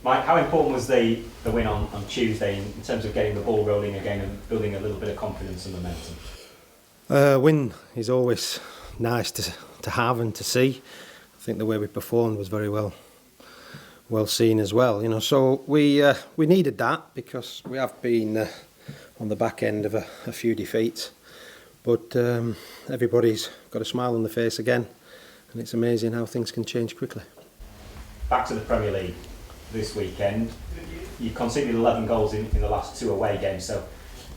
Mike, how important was the win on Tuesday in terms of getting the ball rolling again and building a little bit of confidence and momentum? Win is always nice to have and to see. I think the way we performed was very well seen as well. You know, so we needed that because we have been on the back end of a few defeats, but everybody's got a smile on their face again, and it's amazing how things can change quickly. Back to the Premier League this weekend. You conceded 11 goals in the last 2 away games, so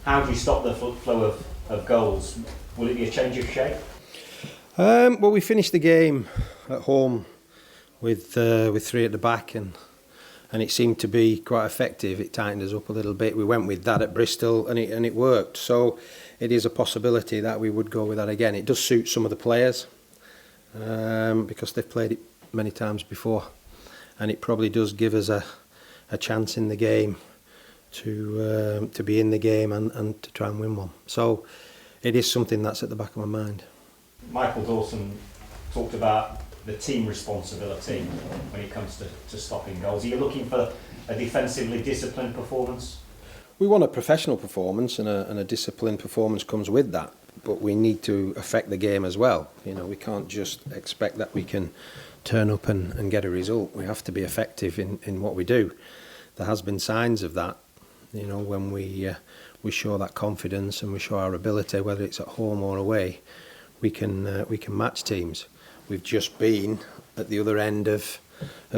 how do you stop the flow of goals? Will it be a change of shape? Well, we finished the game at home with 3 at the back, and it seemed to be quite effective. It tightened us up a little bit. We went with that at Bristol, and it worked. So it is a possibility that we would go with that again. It does suit some of the players because they've played it many times before, and it probably does give us a chance in the game to be in the game and to try and win one. So it is something that's at the back of my mind. Michael Dawson talked about the team responsibility when it comes to stopping goals. Are you looking for a defensively disciplined performance? We want a professional performance, and a disciplined performance comes with that. But we need to affect the game as well. You know, we can't just expect that we can turn up and get a result. We have to be effective in what we do. There has been signs of that. You know, when we show that confidence and we show our ability, whether it's at home or away, we can match teams. We've just been at the other end of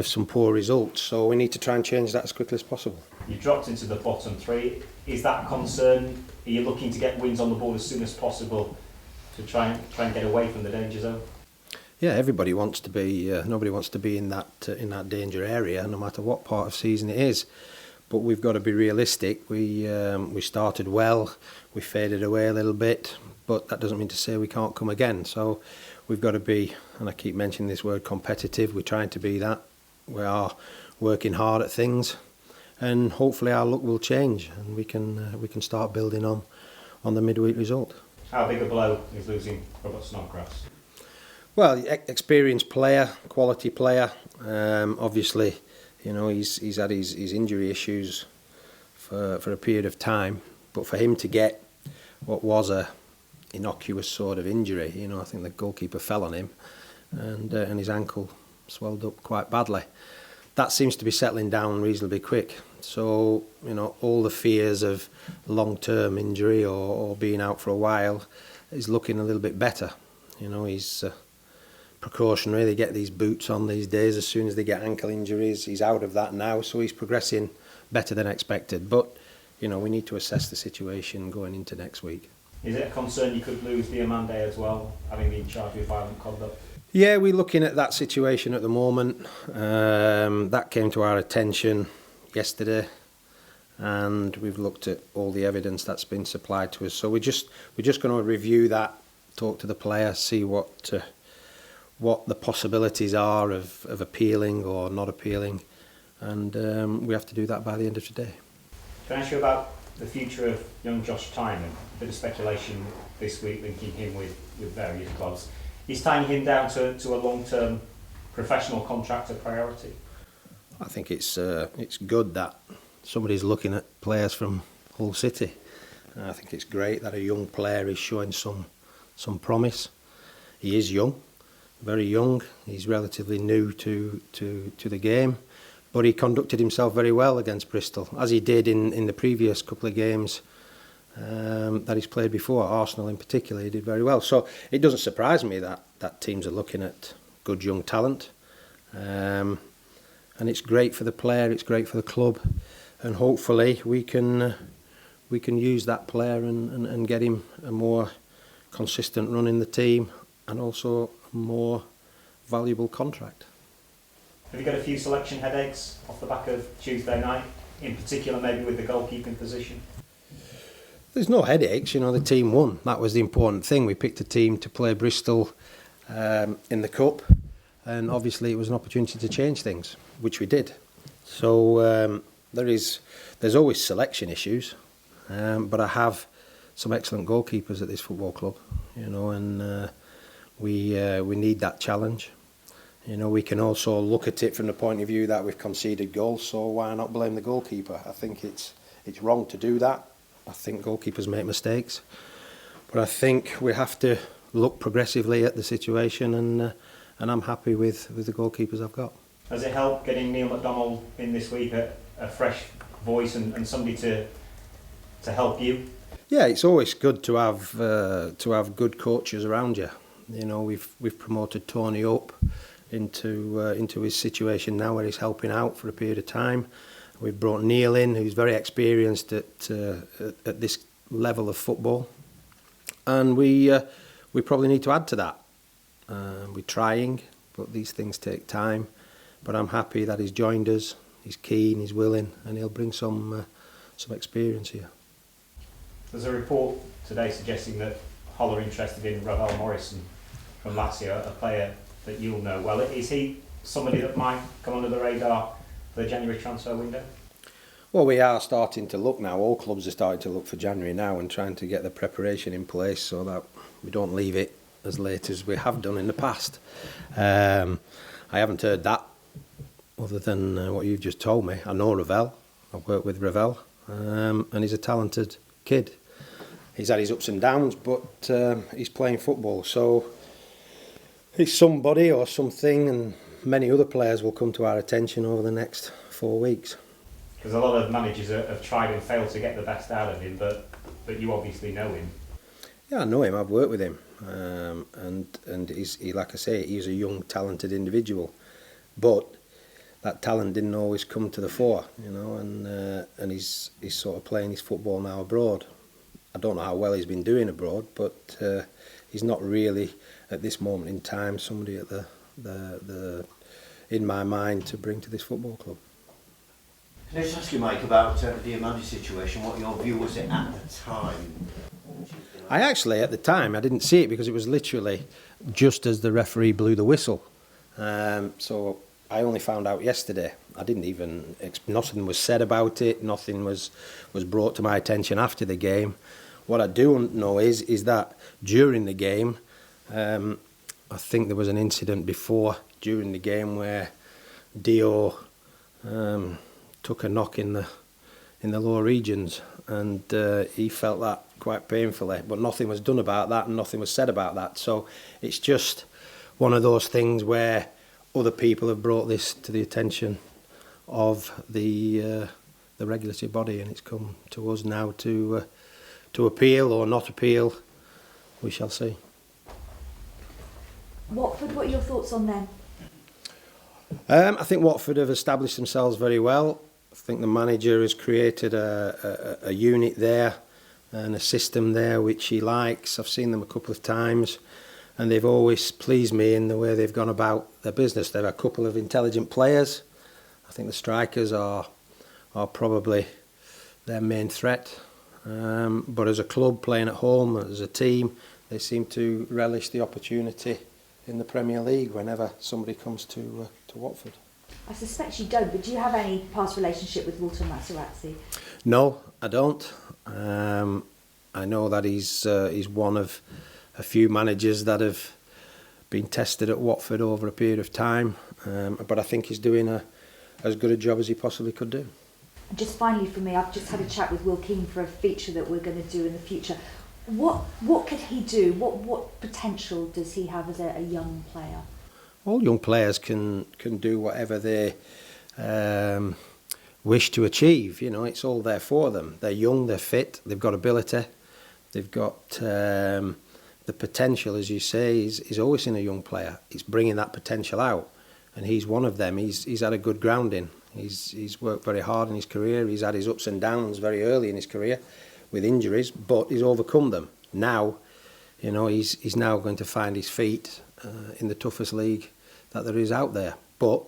some poor results, so we need to try and change that as quickly as possible. You dropped into the bottom 3. Is that a concern? Are you looking to get wins on the board as soon as possible to try and get away from the danger zone? Yeah, everybody wants to be. Nobody wants to be in that danger area, no matter what part of season it is. But we've got to be realistic. We started well, we faded away a little bit, but that doesn't mean to say we can't come again. So we've got to be, and I keep mentioning this word, competitive. We're trying to be that. We are working hard at things, and hopefully our luck will change, and we can start building on the midweek result. How big a blow is losing Robert Snodgrass? Well, experienced player, quality player. Obviously, you know, he's had his injury issues for a period of time, but for him to get what was a innocuous sort of injury, you know, I think the goalkeeper fell on him, and his ankle swelled up quite badly. That seems to be settling down reasonably quick. So, you know, all the fears of long-term injury or being out for a while is looking a little bit better. You know, he's precautionary. They get these boots on these days as soon as they get ankle injuries. He's out of that now, so he's progressing better than expected. But, you know, we need to assess the situation going into next week. Is it a concern you could lose Diamande as well, having been charged with violent conduct? Yeah, we're looking at that situation at the moment. That came to our attention yesterday, and we've looked at all the evidence that's been supplied to us. So we're just going to review that, talk to the player, see what the possibilities are of appealing or not appealing, and we have to do that by the end of today. Can I ask you about the future of young Josh Tynan? A bit of speculation this week linking him with various clubs. Is tying him down to a long-term professional contract a priority? I think it's good that somebody's looking at players from Hull City. I think it's great that a young player is showing some promise. He is young, very young. He's relatively new to the game, but he conducted himself very well against Bristol, as he did in the previous couple of games that he's played before. Arsenal in particular, he did very well. So it doesn't surprise me that teams are looking at good young talent, and it's great for the player, it's great for the club, and hopefully we can use that player and get him a more consistent run in the team and also a more valuable contract. Have you got a few selection headaches off the back of Tuesday night, in particular maybe with the goalkeeping position? There's no headaches, you know, the team won. That was the important thing. We picked a team to play Bristol in the Cup, and obviously it was an opportunity to change things, which we did. So there's always selection issues, but I have some excellent goalkeepers at this football club, you know, and we need that challenge. You know, we can also look at it from the point of view that we've conceded goals, so why not blame the goalkeeper? I think it's wrong to do that. I think goalkeepers make mistakes, but I think we have to look progressively at the situation, and I'm happy with the goalkeepers I've got. Has it helped getting Neil McDonald in this week, a fresh voice and somebody to help you? Yeah, it's always good to have good coaches around you. You know, we've promoted Tony up into his situation now where he's helping out for a period of time. We've brought Neil in, who's very experienced at this level of football, and we probably need to add to that. We're trying, but these things take time. But I'm happy that he's joined us. He's keen, he's willing, and he'll bring some experience here. There's a report today suggesting that Hull are interested in Ravel Morrison from Lazio, a player that you'll know well. Is he somebody that might come under the radar for the January transfer window? Well, we are starting to look now. All clubs are starting to look for January now and trying to get the preparation in place so that we don't leave it as late as we have done in the past. I haven't heard that other than what you've just told me. I know Ravel. I've worked with Ravel, and he's a talented kid. He's had his ups and downs, but he's playing football, so he's somebody or something, and many other players will come to our attention over the next 4 weeks. Because a lot of managers have tried and failed to get the best out of him, but you obviously know him. Yeah, I know him. I've worked with him, and he, like I say, he's a young, talented individual, but that talent didn't always come to the fore, you know, and he's sort of playing his football now abroad. I don't know how well he's been doing abroad, but he's not really at this moment in time somebody at the in my mind to bring to this football club. Can I just ask you, Mike, about the Diamandi situation? What your view was it at the time? I actually, at the time, I didn't see it because it was literally just as the referee blew the whistle. So I only found out yesterday. I didn't even, nothing was said about it, nothing was brought to my attention after the game. What I do know is that during the game, I think there was an incident during the game where Dio took a knock in the lower regions, and he felt that quite painfully, but nothing was done about that and nothing was said about that. So it's just one of those things where other people have brought this to the attention of the regulatory body, and it's come to us now to appeal or not appeal. We shall see. Watford, what are your thoughts on them? I think Watford have established themselves very well. I think the manager has created a unit there and a system there which he likes. I've seen them a couple of times, and they've always pleased me in the way they've gone about their business. They've a couple of intelligent players. I think the strikers are probably their main threat. But as a club playing at home, as a team, they seem to relish the opportunity in the Premier League whenever somebody comes to Watford. I suspect you don't, but do you have any past relationship with Walter Materazzi? No, I don't. I know that he's one of a few managers that have been tested at Watford over a period of time, but I think he's doing as good a job as he possibly could do. And just finally for me, I've just had a chat with Will Keane for a feature that we're going to do in the future. What could he do? What potential does he have as a young player? All young players can do whatever they wish to achieve. You know, it's all there for them. They're young, they're fit, they've got ability, they've got the potential, as you say, is always in a young player. It's bringing that potential out, and he's one of them. He's had a good grounding. He's worked very hard in his career. He's had his ups and downs very early in his career with injuries, but he's overcome them. Now, you know, he's now going to find his feet in the toughest league that there is out there. But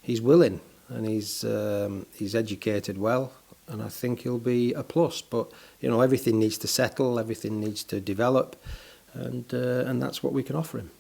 he's willing, and he's educated well, and I think he'll be a plus. But you know, everything needs to settle, everything needs to develop, and that's what we can offer him.